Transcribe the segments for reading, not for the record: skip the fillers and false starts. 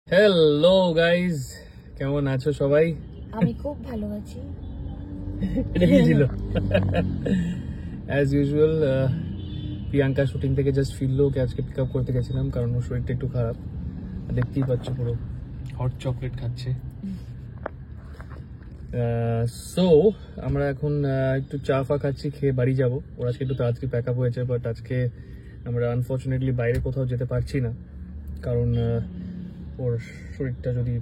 Hello guys, কেমন আছো সবাই? আমি খুব ভালো আছি। এটা কি ছিল? অ্যাজ ইউজুয়াল প্রিয়াঙ্কা শুটিং থেকে জাস্ট ফিরলো, ওকে আজকে পিক আপ করতে গেছিলাম কারণ ওর শরীরটা একটু খারাপ। দেখতেই পাচ্ছ পুরো হট চকলেট খাচ্ছে। সো আমরা এখন একটু চা ফা খাচ্ছি, খেয়ে বাড়ি যাবো। ওর আজকে একটু তাড়াতাড়ি প্যাক আপ হয়েছে, বাট আজকে আমরা আনফর্চুনেটলি বাইরে কোথাও যেতে পারছি না, কারণ ওর শরীরটা যদি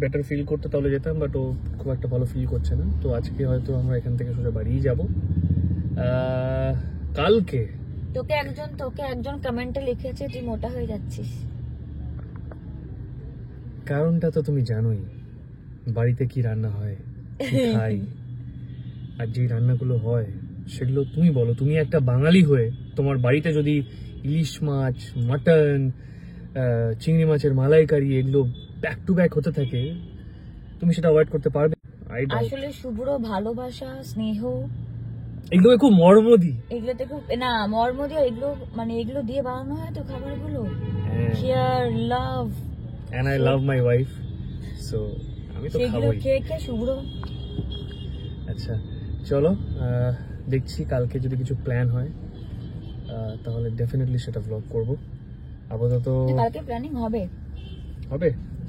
বেটার ফিল করতে তাহলে যেতাম, বাট ও খুব একটা ভালো ফিল করছে না। তো আজকে হয়তো আমরা এখান থেকে সোজা বাড়িই যাব। কালকে তোকে একজন কমেন্টে লিখেছে তুই মোটা হয়ে যাচ্ছিস। কারণটা তো তুমি জানোই, বাড়িতে কি রান্না হয়, কি খাই, আর যে রান্নাগুলো হয় সেগুলো তুমি বলো। তুমি একটা বাঙালি হয়ে তোমার বাড়িতে যদি ইলিশ মাছ, মাটন, চিংড়ি মাছের মালাইকারি এগুলো ব্যাক টু ব্যাক হতে থাকে, তুমি সেটা অ্যাভয়েড করতে পারবে? আসলে শুভ্র ভালোবাসা, স্নেহ, এগুলো খুব মর্মদি, এগুলোতে খুব না মর্মদি, এগুলো মানে এগুলো দিয়ে বানানো হয় তো খাবারগুলো। Care, love, and I love my wife, so আমি তো সেগুলো খাবই। খেয়ে শুভ্র। আচ্ছা চলো, দেখছি কালকে যদি কিছু প্ল্যান হয় তাহলে ডেফিনেটলি সেটা ব্লগ করব। আপাতত কালকে প্ল্যানিং হবে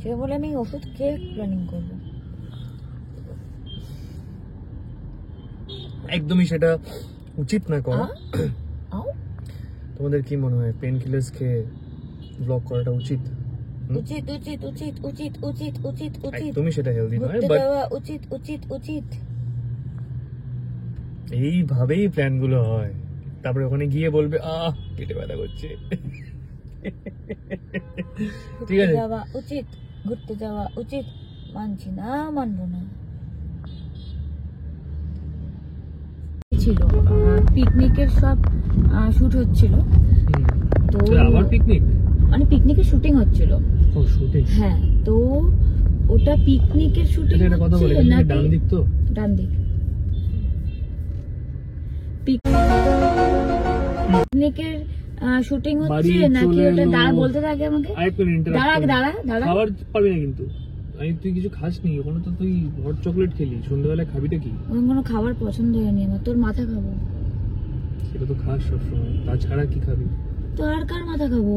সেটা বলে আমি ওষুধ খেয়ে প্ল্যানিং করব। একদমই সেটা উচিত না করা। তোমাদের কি মনে হয় পেন কিলার্স খেয়ে ব্লগ করাটা উচিত? উচিত উচিত উচিত উচিত উচিত উচিত উচিত তুমি সেটা হেলদি নয়, ঘুরতে বাট যাওয়া উচিত উচিত উচিত। এইভাবেই প্ল্যান গুলো হয়, তারপরে ওখানে গিয়ে বলবে পেটে ব্যথা করছে। ঠিক আছে, যাওয়া উচিত, ঘুরতে যাওয়া উচিত, মানছি না, মানবো না। ছিল পিকনিকের সব শুট হচ্ছিল, তো আবার পিকনিক মানে পিকনিকের শুটিং হচ্ছিল। ও শুটিং, হ্যাঁ, তো ওটা পিকনিকের শুটিং এটা কথা বলে না, ডান দিক তো ডান দিক। পিকনিকের শুটিং হচ্ছে নাকি ওটা? দাঁড়া, বলতে থাকে আমাকে। দাঁড়া খাবার পাবি না কিন্তু। তুই কিছু খাস নি ওখানে, তো তুই হট চকলেট খেলি, সন্ধ্যাবেলা খাবিটা কি? কোনো খাবার পছন্দ হয়নি আমার। তোর মাথা খাবো। সেটা তো খাস সবসময়, তাছাড়া কি খাবি? তো আর কার মাথা খাবো?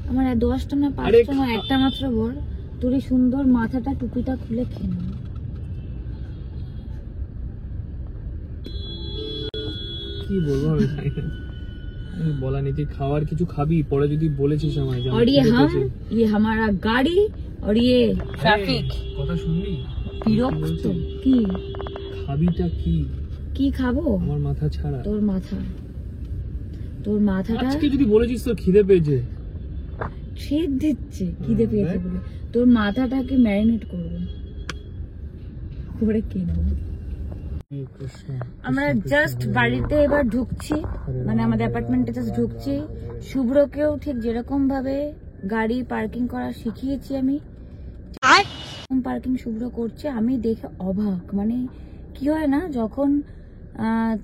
আমার 10টা না 5টা না একটা মাত্র বর, তোর এই সুন্দর মাথাটা টুপিটা খুলে খেয়ে নেব। কি বলবো আমি বলা নেই, তুই খাওয়ার কিছু খাবি পরে যদি বলেছিস আমায়। और ये हमारा गाड़ी और ये ट्रैफिक। কথা শুনবি? বিরক্ত। কি খাবিটা কি খাবো? আমার মাথা ছাড়া তোর মাথাটা। আজকে যদি বলেছিস তোর খিদে পেয়েছে, ট্রিট দিচ্ছে খিদে পেয়েছে বলে, তোর মাথাটাকে ম্যারিনেট করবো করে কিনবো। আমরা জাস্ট বাড়িতে এবার ঢুকছি, মানে আমাদের অ্যাপার্টমেন্টে জাস্ট ঢুকছি। শুভ্রকেও ঠিক যেরকম ভাবে গাড়ি পার্কিং করা শিখিয়েছি আমি, পার্কিং শুভ্র করছে। আমি দেখে অবাক, মানে কি হয় না, যখন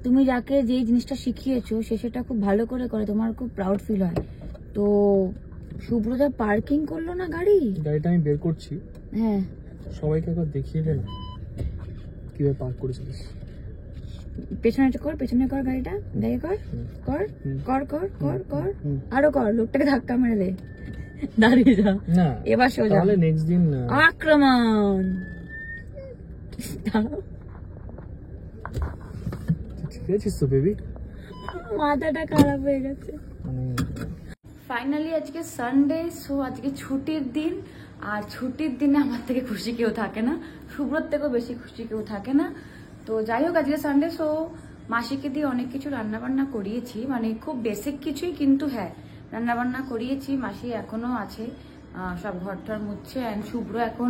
তুমি যাকে যে জিনিসটা শিখিয়েছো সে সেটা খুব ভালো করে তোমার খুব প্রাউড ফিল হয়। তো শুভ্রদা পার্কিং করলো না গাড়িটা আমি বের করছি। হ্যাঁ, সবাইকে একবার দেখিয়ে দে না কিভাবে পার্ক করেছিস। পেছনে কর গাড়িটা, দেখে কর কর কর কর কর আরো কর, লোকটাকে ধাক্কা মেরে দে, দাঁড়িয়ে যা না, এবার সোজা। তাহলে নেক্সট দিন আক্রমণ। ঠিক আছিস তো বেবি? মাথাটা খারাপ হয়ে গেছে। ফাইনালি আজকে সানডে, সো আজকে ছুটির দিন। আর ছুটির দিনে আমার থেকে খুশি কেউ থাকে না, শুভ্রর থেকেও বেশি খুশি কেউ থাকে না। তো যাই হোক, আজকে সানডে, সো মাসিকে দিয়ে অনেক কিছু রান্নাবান্না করিয়েছি, মানে খুব বেসিক কিছুই, কিন্তু হ্যাঁ রান্নাবান্না করিয়েছি। মাসি এখনো আছে, সব ঘরটার মুছছে। অ্যান্ড শুভ্র এখন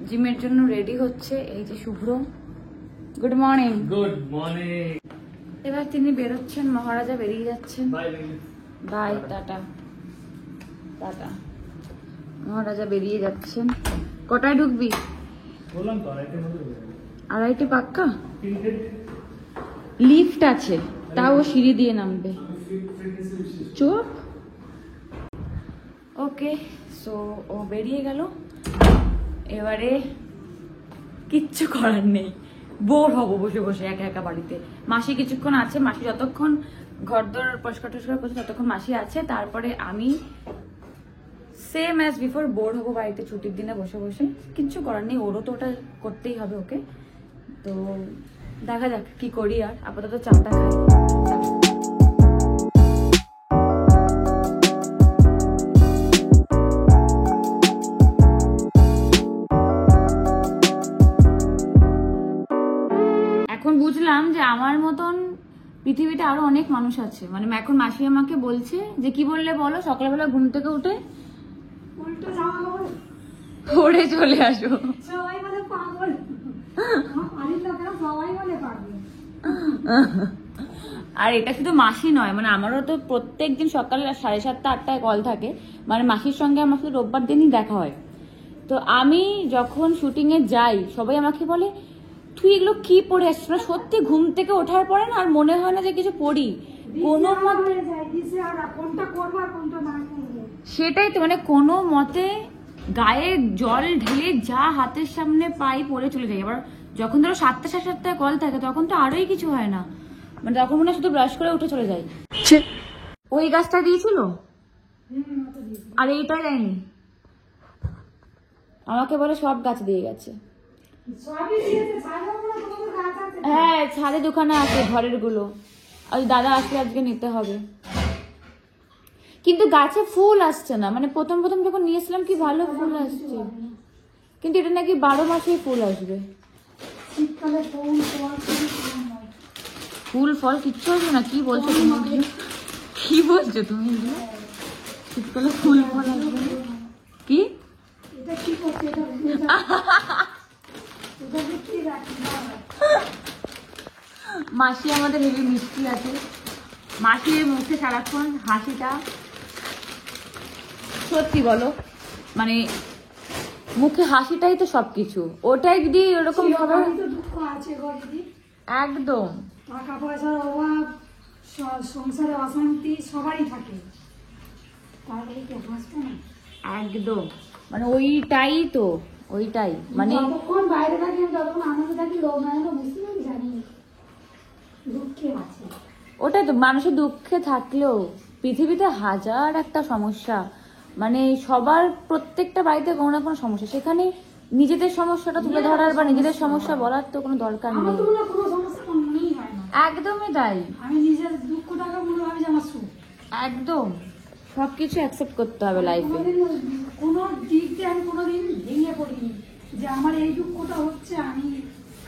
জিমের জন্য রেডি হচ্ছে। এই যে শুভ্র, গুড মর্নিং। এবার তিনি বেরোচ্ছেন, মহারাজা বেরিয়ে যাচ্ছেন। By, tata tata. মহারাজা বেরিয়ে যাচ্ছেন। কটায় ঢুকবি? বললাম তো 2:30 2:30 পাক্কা? লিফট আছে, তাও সিঁড়ি দিয়ে নামবে। চুপ। ওকে, সো ও বেরিয়ে গেল। এবারে কিচ্ছু করার নেই, বোর হবো বসে বসে একা একা বাড়িতে। মাসি কিছুক্ষণ আছে, মাসি যতক্ষণ ঘরদোর পরিষ্কার টস্কার করছে ততক্ষণ মাসি আছে, তারপরে আমি সেম অ্যাজ বিফোর বোর হবো বাড়িতে ছুটির দিনে বসে বসে। কিচ্ছু করার নেই, ওরও তো ওটা করতেই হবে ওকে। তো দেখা যাক কি করি। আর আপাতত চাটা খাই। এখন বুঝলাম যে আমার মতন পৃথিবীতে আরো অনেক মানুষ আছে। মানে এখন মাসি আমাকে বলছে যে কি বললে বলো, সকালবেলা ঘুম থেকে উঠে উল্টো জামা কাপড় পরে চলে আসো। সবাই বলে পাগল, আমার বাড়ির লোকেরা সবাই বলে পাগল। আর এটা শুধু মাসি নয়, মানে আমারও তো প্রত্যেকদিন সকালে 7:30 8টায় কল থাকে। মানে মাসির সঙ্গে আমার শুধু রোববার দিনই দেখা হয়। তো আমি যখন শুটিং এ যাই সবাই আমাকে বলে তুই এগুলো কি পরে আসছিস। না সত্যি ঘুম থেকে ওঠার পরে না আর মনে হয় না যে কিছু পড়ি কোনো মতে। কোনটা করবো আর কোনটা না করবো সেটাই তো, মানে কোনো মতে গায়ে জল ঢেলে যা হাতের সামনে পাই পরে চলে যাই। আবার যখন ধরো 7টা 7:30 কল থাকে তখন তো আরোই কিছু হয় না, মানে তখন মনে হয় শুধু ব্রাশ করে উঠে চলে যাই। ওই গাছটা দিয়েছিল আর এইটাই দেয়নি। আমাকে বলে সব গাছ দিয়ে গেছে। সবই দিয়েছে, ছাড়ো না, তোমাদের গাছ আছে। হ্যাঁ, ছাদে দোকানে আছে ঘরের গুলো, আর দাদা আসলে আজকে নিতে হবে। কিন্তু গাছে ফুল আসছে না। মানে প্রথম প্রথম যখন নিয়েছিলাম কি ভালো ফুল আসছে, কিন্তু এটা নাকি 12 মাসেই ফুল আসবে। শীতকালে ফুল ফল কিছু হয়। ফুল ফল কিচ্ছু আসবে না? কি বলছো তুমি? কি বলছো তুমি? শীতকালে ফুল ফল আসবে কি? এটা কি করছে? এটা কি রাখি না? মাসি আমাদের হেবি মিষ্টি আছে। মাসির মুখে সারাক্ষণ হাসিটা, সত্যি বলো মানে মুখে হাসিটাই তো সবকিছু। ওটাই যদি ওরকম ভাবে চিরকালই তো দুঃখ আছে গো দিদি। একদম টাকা পয়সার অভাব, সংসারে অশান্তি সবারই থাকে, তাহলে কি হাসবে না? একদম, মানে ওইটাই তো, ওইটাই মানে যতক্ষণ বাইরে থাকি যতক্ষণ আনন্দ থাকি, লোক না বুঝতে পারি জানি দুঃখে আছে। ওটাই তো, মানুষের দুঃখে থাকলেও পৃথিবীতে হাজার একটা সমস্যা। মানে সবার প্রত্যেকটা বাড়িতে কোনো না কোনো সমস্যা, সেখানে নিজেদের সমস্যাটা তুলে ধরার বা নিজেদের সমস্যা বলার তো কোনো দরকার আমার নেই। তো কোনো সমস্যা আমার মনেই হয় না। একদমই তাই, আমি নিজের দুঃখটাকে মনে ভাবি যে আমার সুখ। একদম সবকিছু অ্যাকসেপ্ট করতে হবে লাইফে। কোনোদিন কোনো দিক দিয়ে আমি কোনোদিন ভেঙে পড়িনি যে আমার এই দুঃখটা হচ্ছে আমি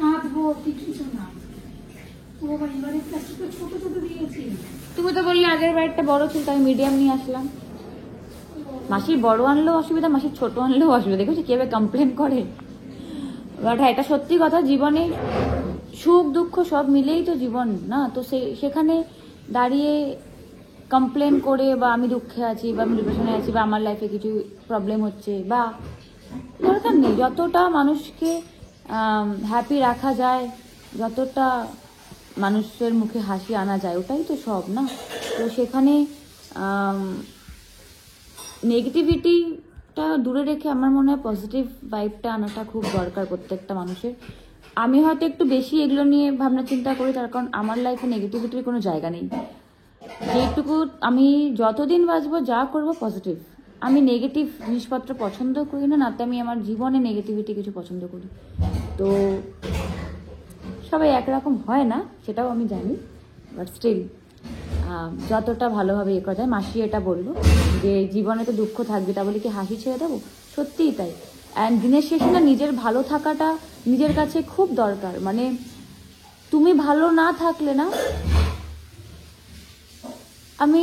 কাঁদবো কি কিছু না। ও ভাই এবারে প্লাস্টিক ছোট ছোট দিয়েছি। তুমি তো বললে আগের বাড়িটা বড় ছিল, তাই মিডিয়াম নিয়ে আসলাম। মাসির বড় আনলেও অসুবিধা, মাসির ছোট আনলেও অসুবিধা। দেখেছি কিভাবে কমপ্লেন করে। বাট হ্যাঁ, এটা সত্যি কথা, জীবনে সুখ দুঃখ সব মিলেই তো জীবন না। তো সেখানে দাঁড়িয়ে কমপ্লেন করে বা আমি দুঃখে আছি বা আমি ডিপ্রেশনে আছি বা আমার লাইফে কিছু প্রবলেম হচ্ছে বা দরকার নেই। যতটা মানুষকে হ্যাপি রাখা যায়, যতটা মানুষের মুখে হাসি আনা যায়, ওটাই তো সব না। তো সেখানে নেগেটিভিটিটা দূরে রেখে আমার মনে হয় পজিটিভ ভাইবটা আনাটা খুব দরকার প্রত্যেকটা মানুষের। আমি হয়তো একটু বেশি এগুলো নিয়ে ভাবনা চিন্তা করি, তার কারণ আমার লাইফে নেগেটিভিটির কোনো জায়গা নেই। যেটুকু আমি যতদিন বাঁচবো যা করব পজিটিভ। আমি নেগেটিভ জিনিসপত্র পছন্দ করি না, নাতে আমি আমার জীবনে নেগেটিভিটি কিছু পছন্দ করি। তো সবাই একরকম হয় না, সেটাও আমি জানি, বাট স্টিল যতটা ভালোভাবে করা যায়। মাসি এটা বললো যে জীবনে তো দুঃখ থাকবে, তা বলে কি হাসি ছেড়ে দেবো? সত্যিই তাই। অ্যান্ড দিনের শেষে না নিজের ভালো থাকাটা নিজের কাছে খুব দরকার। মানে তুমি ভালো না থাকলে না, আমি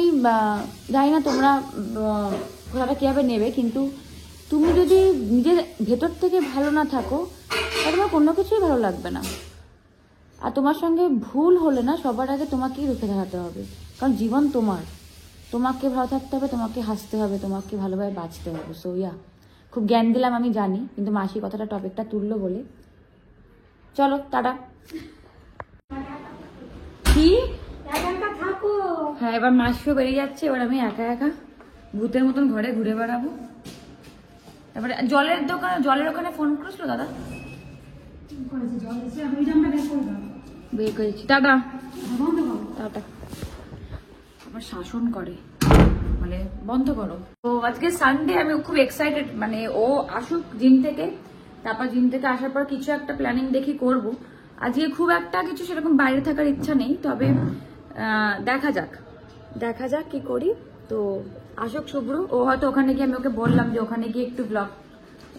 জানি না তোমরা কথাটা কীভাবে নেবে, কিন্তু তুমি যদি নিজের ভেতর থেকে ভালো না থাকো তাহলে তোমার কোনো কিছুই ভালো লাগবে না। আর তোমার সঙ্গে ভুল হলে না সবার আগে তোমাকেই রুখে দাঁড়াতে হবে, কারণ জীবন তোমার। তোমাকে ভালো থাকতে হবে, তোমাকে হাসতে হবে, তোমাকে ভালোভাবে বাঁচতে হবে। সো ইয়া, খুব জ্ঞান দিলাম আমি জানি, কিন্তু মাসি কথাটা টপিকটা তুললো বলে। চলো টাটা। কি একা একা থাকো। হ্যাঁ এবার মাসিও বেরিয়ে যাচ্ছে, এবার আমি একা একা ভূতের মতন ঘরে ঘুরে বেড়াবো। তারপরে জলের দোকানে, জলের ওখানে ফোন করেছিল দাদা, কি করেছে জল এসে আমি ওই জামটা বের করে দাও। বের করেছি। টাটা বন্ধ করো। টাটা। আবার শাসন করে, মানে বন্ধ করো। তো আজকে সানডে, আমি খুব এক্সাইটেড, মানে ও আসুক জিম থেকে, তারপর জিম থেকে আসার পর কিছু একটা প্ল্যানিং দেখি করব। আজকে খুব একটা কিছু সেরকম বাইরে থাকার ইচ্ছা নেই, তবে দেখা যাক কি করি। তো আসুক শুভ্র, ও হয়তো ওখানে গিয়ে, আমি ওকে বললাম যে ওখানে গিয়ে একটু ব্লগ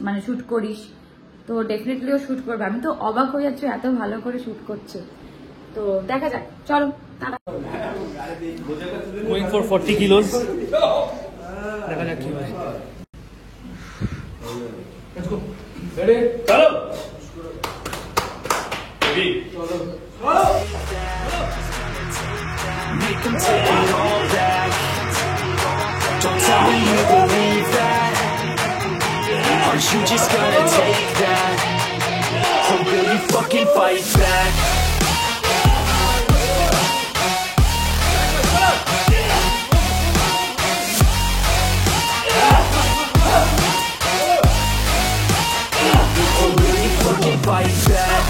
মানে শুট করিস, তো ডেফিনেটলি ও শুট করবে। আমি তো অবাক হয়ে যাচ্ছি এত ভালো করে শুট করছে। তো দেখা যাক, চলো টাটা। গোয়িং ফর 40 কিলোস, দেখা যাক কি হয়। লেটস গো, রেডি, চলো, রেডি, চলো। Make them take it all back. Don't tell me you believe that. Are you just gonna take that? Or will you fucking fight back? Or will you fucking fight back?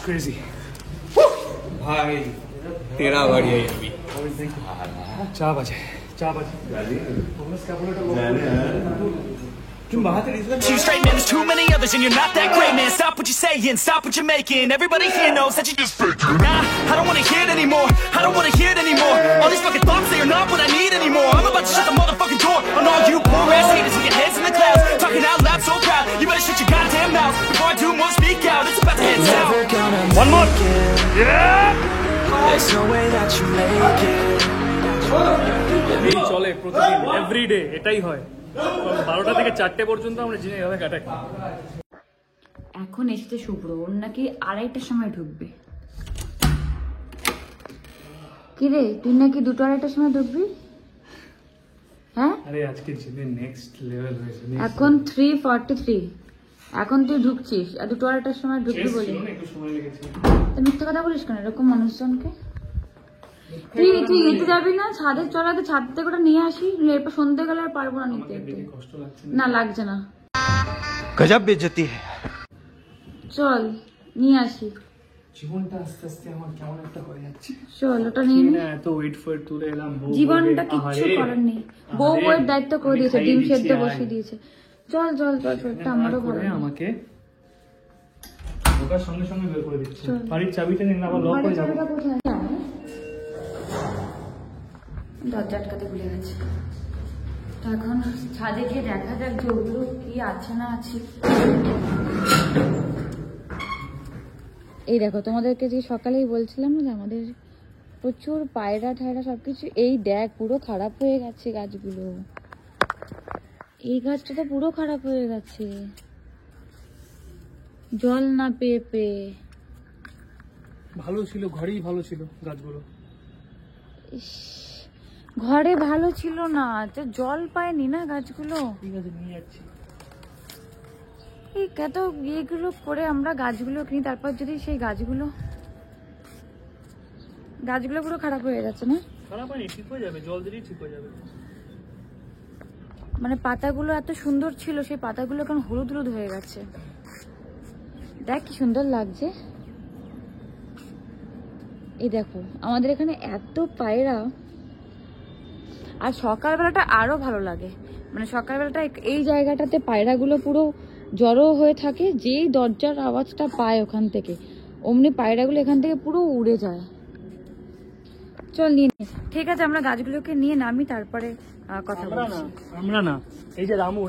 Crazy. भाई तेरा बारी है अभी चार बजे You straight man, there's too many others and you're not that great man. Stop what you're saying, stop what you're making. Everybody here knows that you just faking. Nah, I don't wanna hear it anymore. I don't wanna hear it anymore. All these fucking thoughts, they are not what I need anymore. I'm about to shut the motherfucking door on all you poor ass haters with your heads in the clouds, talking out loud so proud. You better shut your goddamn mouth before I do more speak out. It's about to head south. one more, yeah. There's no way that you make it. এই চলে প্রতিদিন, everyday এটাই হয়। 12টা থেকে 4টে পর্যন্ত আমরা জিমে এভাবে কাটাই। এখন এসেছে শুভ্র, ওর নাকি 2:30টার সময় ঢুকবে। কি রে, তুই নাকি 2-2:30টার সময় ঢুকবি? হ্যাঁ, আরে আজকে জিমে নেক্সট লেভেল হয়েছে। এখন 3:43, এখন তুই ঢুকছিস আর 2-2:30টার সময় ঢুকবি বলি? একটু সময় লেগেছে। তুই মিথ্যে কথা বলিস কেন এরকম মানুষজনকে? তুই এতে যাবি না? ছাদে চল, আগে ছাদ থেকে ওটা নিয়ে আসি, এরপর সন্ধ্যে গেলে আর পারবো না নিতে। কষ্ট লাগছে না, লাগছে না, गजब बेइज्जती है। চল নিয়ে আসি। জীবনটা আস্তে আস্তে আমার কেমন একটা হয়ে যাচ্ছে। চল ওটা নিয়ে নি। এত ওয়েট ফয়েট তুলে এলাম, জীবনটা কিচ্ছু করার নেই। বউ বউয়ের দায়িত্ব করে দিয়েছে, ডিম সেদ্ধ বসিয়ে দিয়েছে। চল চল চল চল, আমারও ভালো লাগে। আমাকে ঢোকার সঙ্গে সঙ্গে বের করে দিচ্ছে। বাড়ির চাবিটা নিয়ে আবার লক করে যাবো। দরজা আটকাতে ভুলে গেছে। তো এখন ছাদে গিয়ে দেখা যাক যে ওগুলো কি আছে না আছে। এই দেখো, তোমাদেরকে যে সকালেই বলছিলাম না যে আমাদের প্রচুর পায়রা ঠায়রা সবকিছু, এই দেখ পুরো খারাপ হয়ে গেছে গাছগুলো। এই গাছটা তো পুরো খারাপ হয়ে গেছে, জল না পেয়ে পেয়ে। ভালো ছিল, ঘরেই ভালো ছিল গাছগুলো। ইস, ঘরে ভালো ছিল না তো, জল পায়নি না গাছগুলো। ঠিক আছে, নিয়ে যাচ্ছি। এই কত ইয়েগুলো করে আমরা গাছগুলো কিনি, তারপর যদি সেই গাছগুলো পুরো খারাপ হয়ে যাচ্ছে না? খারাপ হয়নি, ঠিক হয়ে যাবে, জল দিলেই ঠিক হয়ে যাবে। মানে পাতাগুলো এত সুন্দর ছিল, সেই পাতাগুলো এখন হলুদ হলুদ হয়ে গেছে। দেখ কি সুন্দর লাগছে। এই দেখো আমাদের এখানে এত পায়রা, আর সকালবেলাটা আরো ভালো লাগে। মানে সকালবেলাটা এই জায়গাটাতে পায়রাগুলো পুরো জড়ো হয়ে থাকে, যেই দরজার আওয়াজটা পায় ওখান থেকে, অমনি পায়রাগুলো এখান থেকে পুরো উড়ে যায়। চল নিয়ে নি। ঠিক আছে, আমরা গাছগুলোকে নিয়ে নামি, তারপরে কথা বলছি। আমরা না, এই যে রামু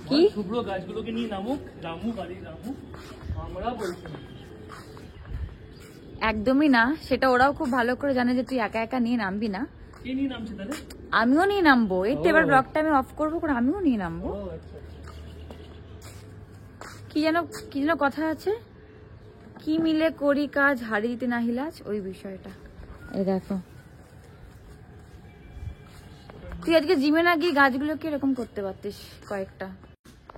কি শুভ্র গাছগুলোকে নিয়ে নামুক, রামু গাড়ি রামু, আমরা বলছি না। একদমই না, সেটা ওরাও খুব ভালো করে জানে যে তুই একা একা নিয়ে নামবি না। কে নিয়ে নামছে তাহলে? আমিও নিয়ে নামবো। এই তো এবার ব্লগটা আমি অফ করবো করে আমিও নিয়ে নামবো। কি যেন কথা আছে, কি মিলে করি কাজ হারি দিতে না হিলাজ, ওই বিষয়টা। এই দেখো, তুই আজকে জিমে না গিয়ে গাছগুলোকে এরকম করতে পারতিস কয়েকটা।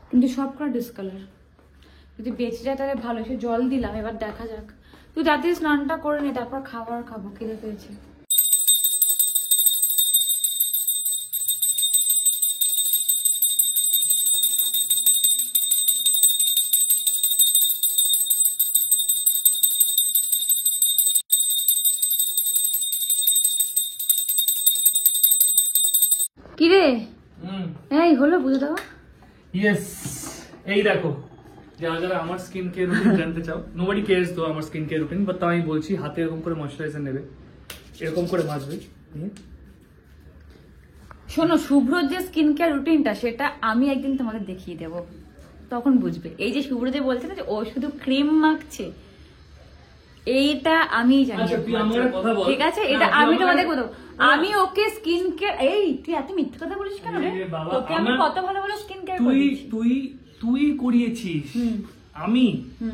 কিন্তু সবকটা ডিসকালার। যদি বেঁচে যায় তাহলে ভালো, সে জল দিলাম, এবার দেখা যাক। তুই রাতে স্নানটা করে নে, তারপর খাবার খাবো, খিদে পেয়েছে। কিরে এই হলো বুঝে দাও। ইয়েস, এই দেখো, যারা যারা আমার স্কিন কেয়ার রুটিন জানতে চাও, নোবডি কেয়ারস তো আমার স্কিন কেয়ার রুটিন, বাট তাও আমি বলছি, হাতে এরকম করে ময়শ্চারাইজার নেবে, এরকম করে মাজবে, নিয়ে শোনো, শুভ্রর যে স্কিন কেয়ার রুটিনটা সেটা আমি একদিন তোমাদের দেখিয়ে দেবো, তখন বুঝবে। এই যে শুভ্র যে বলছে না যে ও শুধু ক্রিম মাখছে, এইটা আমি জানি। আচ্ছা, তুই আমার কথা বল। ঠিক আছে, এটা আমি তোমাদের বলবো। আমি ওকে স্কিন কেয়ার, এই তুই এত মিথ্যে কথা বলিস কেন রে? তোকে আমি কত ভালো ভালো স্কিন কেয়ার তুই করেছি। তুই তুই করিয়েছিস। আমি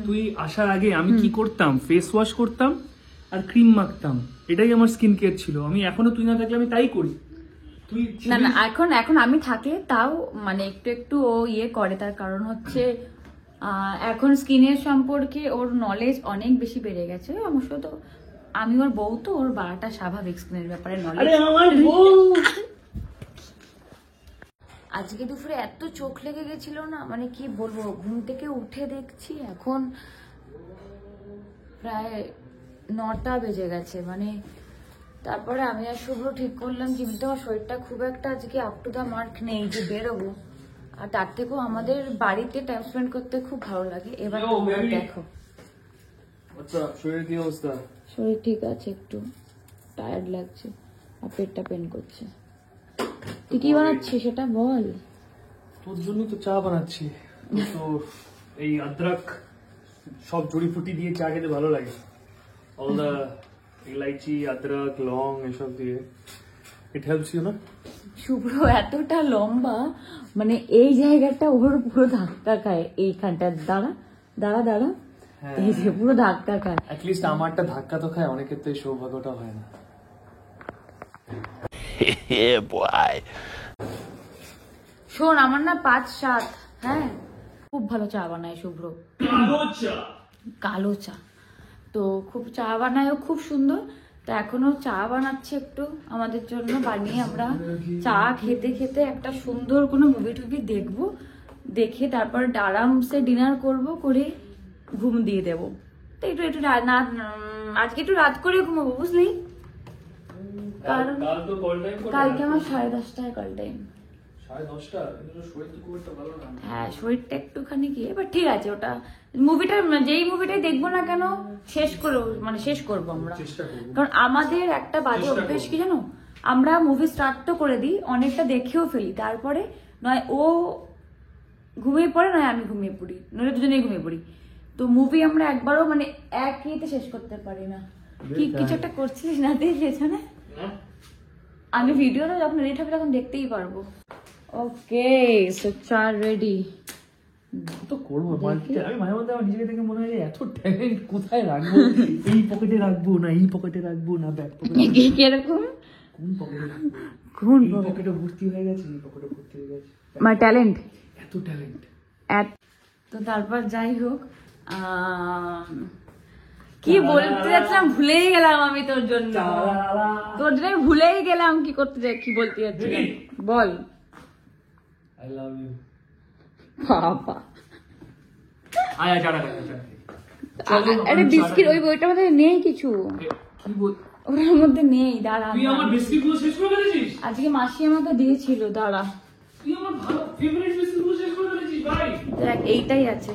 তুই আসার আগে আমি কি করতাম? ফেস ওয়াশ করতাম আর ক্রিম মাখতাম, এটাই আমার স্কিন কেয়ার ছিল। আমি এখনো তুই না থাকলে আমি তাই করি। তুই না না, এখন আমি থাকলে তাও মানে একটু একটু ও ইয়ে করে, তার কারণ হচ্ছে এখন স্কিনের সম্পর্কে ওর নলেজ অনেক বেশি বেড়ে গেছে। অবশ্য তো আমি ওর বউ, তো ওর বাড়াটা স্বাভাবিক স্কিনের ব্যাপারে নলেজ। আজকে দুপুরে এত চোখ লেগে গেছিল না, মানে কি বলবো, ঘুম থেকে উঠে দেখছি এখন প্রায় 9টা বেজে গেছে। মানে তারপরে আমি আর শুভ্র ঠিক করলাম যে এমনিতে আমার শরীরটা খুব একটা আজকে আপ টু দা মার্ক নেই যে বেরোবো, আর তার থেকেও আমাদের বাড়িতে টাইম স্পেন্ড করতে খুব ভালো লাগে। এবার তোমরা দেখো আচ্ছা, শরীরের কি অবস্থা? শরীর ঠিক আছে, একটু টায়ার্ড লাগছে আর পেটটা পেন করছে। তুই কি বানাচ্ছিস সেটা বল। তোর জন্য তো চা বানাচ্ছি। তো এই আদ্রক সব জড়িপুটি দিয়ে চা খেতে ভালো লাগে। অল দা ইলাইচি, আদ্রক, লং এসব দিয়ে। ইট হেল্পস ইউ না? শুভ্র এতটা লম্বা, মানে এই জায়গাটা ওর পুরো ধাক্কা খায়, এইখানটা। দাঁড়া দাঁড়া দাঁড়া, এই যে পুরো ধাক্কা খায়। অ্যাটলিস্ট আমারটা ধাক্কা তো খায়, অনেকের তো এই সৌভাগ্যটা হয় না। শোন, আমার না 5-7, হ্যাঁ, খুব ভালো চা বানায় শুভ্র, কালো চা। তো খুব চা বানায় ও, খুব সুন্দর। তো এখনো চা বানাচ্ছে একটু আমাদের জন্য, বানিয়ে আমরা চা খেতে খেতে একটা সুন্দর কোনো মুভি টুভি দেখবো, দেখে তারপর আরামসে ডিনার করব, করে ঘুম দিয়ে দেবো। তো একটু একটু আজকে একটু রাত করে ঘুমাবো, বুঝলি? কারণ কালকে আমার 10:30টায় কল টাইম। 10:30? হ্যাঁ, শরীরটা একটুখানি কি, এবার ঠিক আছে। ওটা মুভিটা, যেই মুভিটাই দেখবো না কেন শেষ করবো আমরা। কারণ আমাদের একটা বাজে অভ্যেস কি জানো, আমরা মুভি স্টার্ট তো করে দিই, অনেকটা দেখেও ফেলি, তারপরে নয় ও ঘুমিয়ে পড়ে, নয় আমি ঘুমিয়ে পড়ি, নয় দুজনেই ঘুমিয়ে পড়ি। তো মুভি আমরা একবারও মানে এক ইয়েতে শেষ করতে পারি না। কি কিছু একটা করছিস না তুই পেছনে? আমি ভিডিওটা যখন এডিট হবে তখন দেখতেই পারবো। ওকে, সো চা রেডি। তো করবো, আমি মাঝে মধ্যে আমার নিজেকে দেখে মনে হয় এত ট্যালেন্ট কোথায় রাখবো, এই পকেটে রাখবো না, এই পকেটে রাখবো না, ব্যাক পকেটে কিরকম, কোন পকেটে রাখবো, কোন পকেটে ভর্তি হয়ে গেছে, এই পকেটে ভর্তি হয়ে গেছে। মাই ট্যালেন্ট, এত ট্যালেন্ট। তো তারপর যাই হোক, কি বলতে যাচ্ছিলাম ভুলেই গেলাম আমি তোর জন্য ভুলেই গেলাম কি করতে যাই, কি বলতে যাচ্ছিলাম বল। আই লাভ ইউ বাবা, আয় আয়, আরে বিস্কিট ওই বইটার মধ্যে নেই কিছু, কি বল, ওটার মধ্যে নেই। দাঁড়া, তুই আমার বিস্কিটগুলো শেষ করে ফেলেছিস। আজকে মাসি আমাকে দিয়েছিল, দাঁড়া। তুই আমার ভালো ফেভারিট বিস্কিটগুলো শেষ করে ফেলেছিস ভাই। দেখ, এইটাই আছে।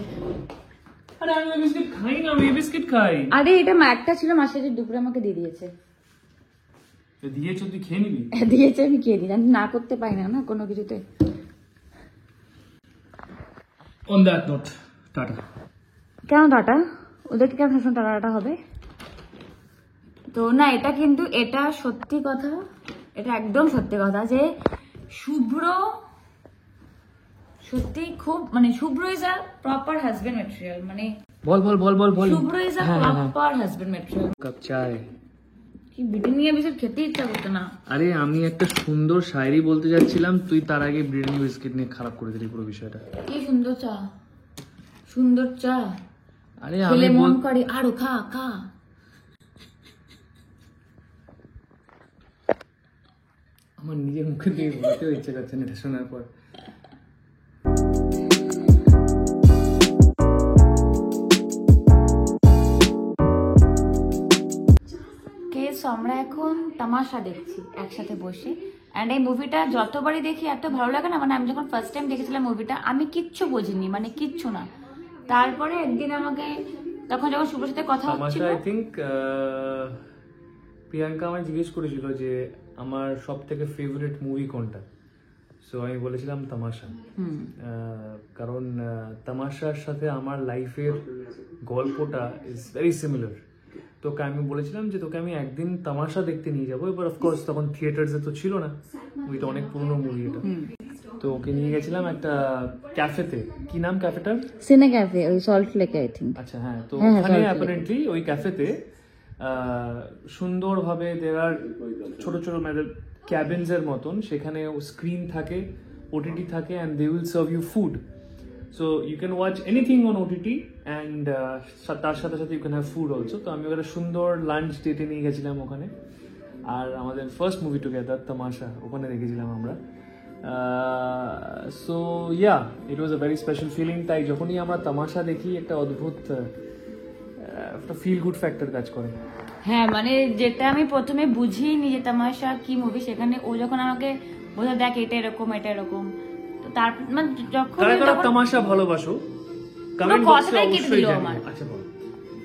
আরে আমি ওই বিস্কিট খাই না, আমি এই বিস্কিট খাই। আরে এটা একটা ছিল, মাসি আজ দুপুরে আমাকে দিয়ে দিয়েছে। দিয়েছো, তুই খেয়ে নিবি? দিয়েছে, আমি খেয়ে দিই, না করতে পারি না না কোনো কিছুতে। On that note, tata. কেন টাটা? ওদেরকে কেন সবসময় টাটা হবে? তো না, এটা কিন্তু এটা সত্যি কথা, এটা একদম সত্যি কথা যে শুভ্র সত্যি খুব, মানে Shubhro is a proper husband material. মানে বল বল বল বল বল। Shubhro is a proper husband material. Cup চায়। কি বিরিয়ানি বিস্কুট খেতে ইচ্ছা করতো না। আরে আমি একটা সুন্দর শায়রি বলতে যাচ্ছিলাম, তুই তার আগে বিরিয়ানি বিস্কিট নিয়ে খারাপ করে দিলি পুরো বিষয়টা। কি সুন্দর চা, সুন্দর চা, আরে খেলে আমি মন করে আরো খা খা। আমার নিজের মুখে দিয়ে বলতেও ইচ্ছে করছে না এটা শোনার পর। আমরা এখন তামাশা দেখছি একসাথে বসে। অ্যান্ড এই মুভিটা যতবারই দেখি এত ভালো লাগে না, মানে আমি যখন ফার্স্ট টাইম দেখেছিলাম মুভিটা আমি কিচ্ছু বুঝিনি, মানে কিচ্ছু না। তারপরে একদিন আমাকে তখন যখন শুভর সাথে কথা হচ্ছিল, আই থিঙ্ক প্রিয়াঙ্কা আমায় জিজ্ঞেস করেছিল যে আমার সব থেকে ফেভারিট মুভি কোনটা, সো আমি বলেছিলাম তামাশা। কারণ তামাশার সাথে আমার লাইফের গল্পটা ইজ ভেরি সিমিলার। তোকে আমি বলেছিলাম যে তোকে আমি একদিন তামাশা দেখতে নিয়ে যাবো, এবার অফকোর্স তখন থিয়েটার্সে তো ছিল না, মুভিটা অনেক পুরনো মুভি এটা। তো ওকে নিয়ে গেছিলাম একটা ক্যাফেতে, কি নাম ক্যাফেটার? সিনে ক্যাফে, ওই সল্ট লেকে আই থিঙ্ক। আচ্ছা হ্যাঁ, তো ওখানে অ্যাপারেন্টলি ওই ক্যাফেতে সুন্দরভাবে দেওয়ার ছোট ছোট ক্যাবিনস এর মতন, সেখানে স্ক্রিন থাকে, ওটিটি থাকে, and they will serve you food. So you can watch anything on OTT and তার সাথে সাথে you can have food also. তো আমি ওখানে সুন্দর লাঞ্চ ডেটে নিয়ে গেছিলাম ওখানে, আর আমাদের ফার্স্ট মুভি টুগেদার তামাশা ওখানে দেখেছিলাম আমরা। So yeah, it was a very special feeling. তাই যখনই আমরা তামাশা দেখি একটা অদ্ভুত একটা ফিল গুড ফ্যাক্টর কাজ করে। হ্যাঁ, মানে যেটা আমি প্রথমে বুঝিনি যে তামাশা কি মুভি, সেখানে ও যখন আমাকে বোঝা দেখ এটা এরকম এটা এরকম, তো তারপর মানে যখন তামাশা ভালোবাসো কমেন্ট বক্সে অবশ্যই জানিও। আচ্ছা বল।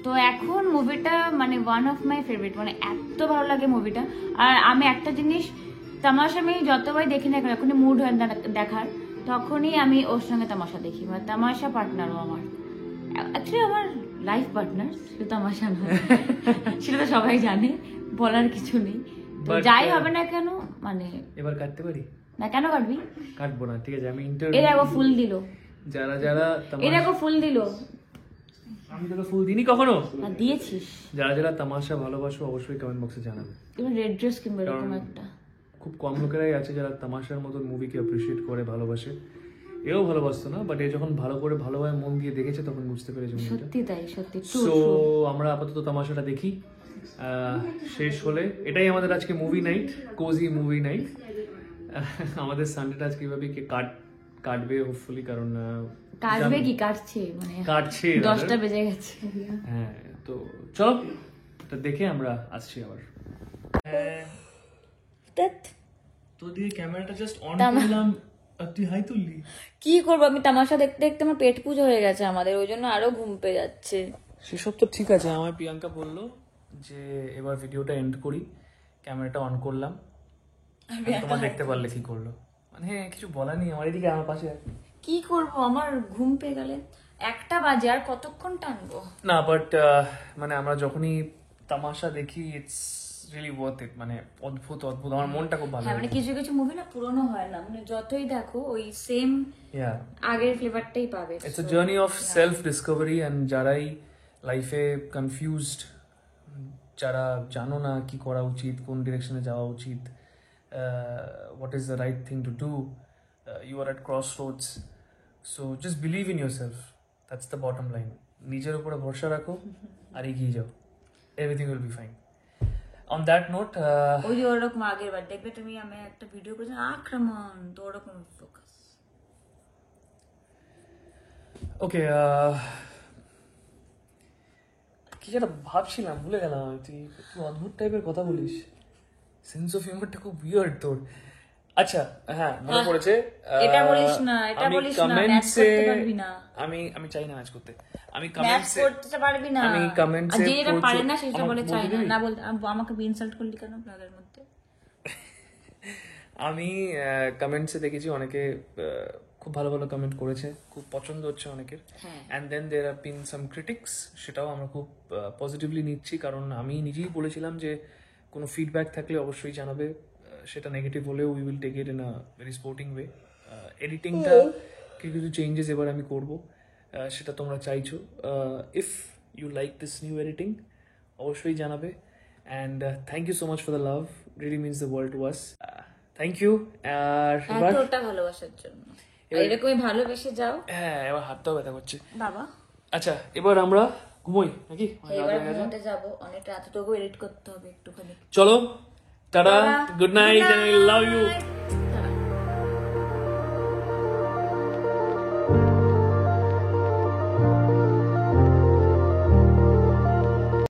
তো এখন মুভিটা মানে ওয়ান অফ মাই ফেভারিট, মানে এত ভালো লাগে মুভিটা। আর আমি একটা জিনিস, তামাশা আমি যতবারই দেখি না, যখনই মুড হয় দেখার তখনই আমি ওর সঙ্গে তামাশা দেখি। মানে তামাশা পার্টনারও আমার, অ্যাকচুয়ালি আমার লাইফ পার্টনার, শুধু তামাশা না, সেটা তো সবাই জানে, বলার কিছু নেই। তো যাই হবে না কেন, মানে এবার কাটতে পারি না, কেন কাটবি? কাটবো না, ঠিক আছে। আমি ইন্টারভিউ, এর আগে ফুল দিল, যারা যারা এর আগে ফুল দিল, আমি তোকে ফুল দিইনি কখনো। না দিয়েছিস। যারা যারা তামাশা ভালোবাসো অবশ্যই কমেন্ট বক্সে জানাবে। এবার রেড ড্রেস কিংবা এরকম একটা। খুব কম লোকেরাই আছে যারা তামাশার মতন মুভিকে অ্যাপ্রিসিয়েট করে, ভালোবাসে। এও ভালোবাসতো না, বাট এ যখন ভালো করে ভালোভাবে মন দিয়ে দেখেছে তখন বুঝতে পেরেছে মুভিটা। সত্যি তাই, সত্যি। সো আমরা আপাতত তামাশাটা দেখি, শেষ হলে এটাই আমাদের আজকে movie night, cosy movie night. আমাদের সানডেটা আজকে কিভাবে কাটবে হোপফুলি, কারণ কাটবে কি কাটছে, মানে কাটছে 10টা বেজে গেছে। হ্যাঁ, তো চলো এটা দেখে আমরা আসছি আবার। তো দিয়ে ক্যামেরাটা জাস্ট অন করলাম আর তুই হাই তুললি। কি করবো, আমি তামাশা দেখতে দেখতে আমার পেট পুজো হয়ে গেছে আমাদের, ওই জন্য আরো ঘুম পেয়ে যাচ্ছে। সেসব তো ঠিক আছে। আমার প্রিয়াঙ্কা বললো যে এবার ভিডিওটা এন্ড করি, ক্যামেরাটা অন করলাম, তোমার দেখতে পারলে কি করলো, মানে কিছু বলার নেই। আমার এদিকে আমার পাশে কি করবো, আমার ঘুম পেয়ে গেলে 1টা বাজে, আর কতক্ষণ টানবো না। বাট মানে আমরা যখনই তামাশা দেখি ইটস রিয়েলি ওয়ার্থ ইট, মানে অদ্ভুত অদ্ভুত, আমার মনটা খুব ভালো। হ্যাঁ, মানে কিছু কিছু মুভি না পুরনো হয় না, মানে যতই দেখো ওই সেম আগের ফ্লেভারটাই পাবে। It's a journey of self Discovery. And যারাই লাইফে কনফিউজড, যারা জানো না কি করা উচিত, কোন ডিরেকশনে যাওয়া উচিত, what is the right thing to do, you are at crossroads, so just believe in yourself, that's the bottom line. নিজের উপরে ভরসা রাখো আর এগিয়ে যাও, everything will be fine. On that note, ওই যে ওরকম আগের বার দেখবে তুমি, আমি একটা ভিডিও করেছি আক্রমণ, তো ওরকম ফোকাস। ওকে, কি যেটা ভাবছিলাম ভুলে গেলাম। তুই অদ্ভুত টাইপের কথা বলিস, সেন্স অফ হিউমারটা খুব উইয়ার্ড তোর। আচ্ছা হ্যাঁ, মনে পড়েছে। এটা বলিস না, এটা বলিস না, ম্যাচ করতে পারবি না। আমি চাই না ম্যাচ করতে। আমি ম্যাচ করতে পারবি না। আমি কমেন্টসে যেটা পারে না সেটা বলে চাই না, না বল। আমাকে ইনসাল্ট করলি কেন ব্লগের মধ্যে? আমি কমেন্টসে দেখেছি অনেকে খুব ভালো ভালো কমেন্ট করেছে, খুব পছন্দ হচ্ছে অনেকের। And then there have been some critics, সেটাও আমরা খুব পজিটিভলি নিচ্ছি। কারণ আমি নিজেই বলেছিলাম যে কোনো ফিডব্যাক থাকলে অবশ্যই জানাবে, সেটা নেগেটিভ হলেও we will take it in a very sporting way. এডিটিংটা কিছু চেঞ্জেস এবার আমি করবো, সেটা তোমরা চাইছো। If you like this new editing অবশ্যই জানাবে। and thank you so much for the love. Really means the world to us. Thank you. আর এবার এতটা ভালোবাসার জন্য এরকমই ভালোবেসে যাও। হ্যাঁ, এবার হাতটাও ব্যথা করছে বাবা। আচ্ছা, এবার আমরা ঘুমোই নাকি? এবার ঘুমোতে যাব, অনেক রাতটুকু এডিট করতে হবে একটুখানি। চলো, tata, good night, I love you.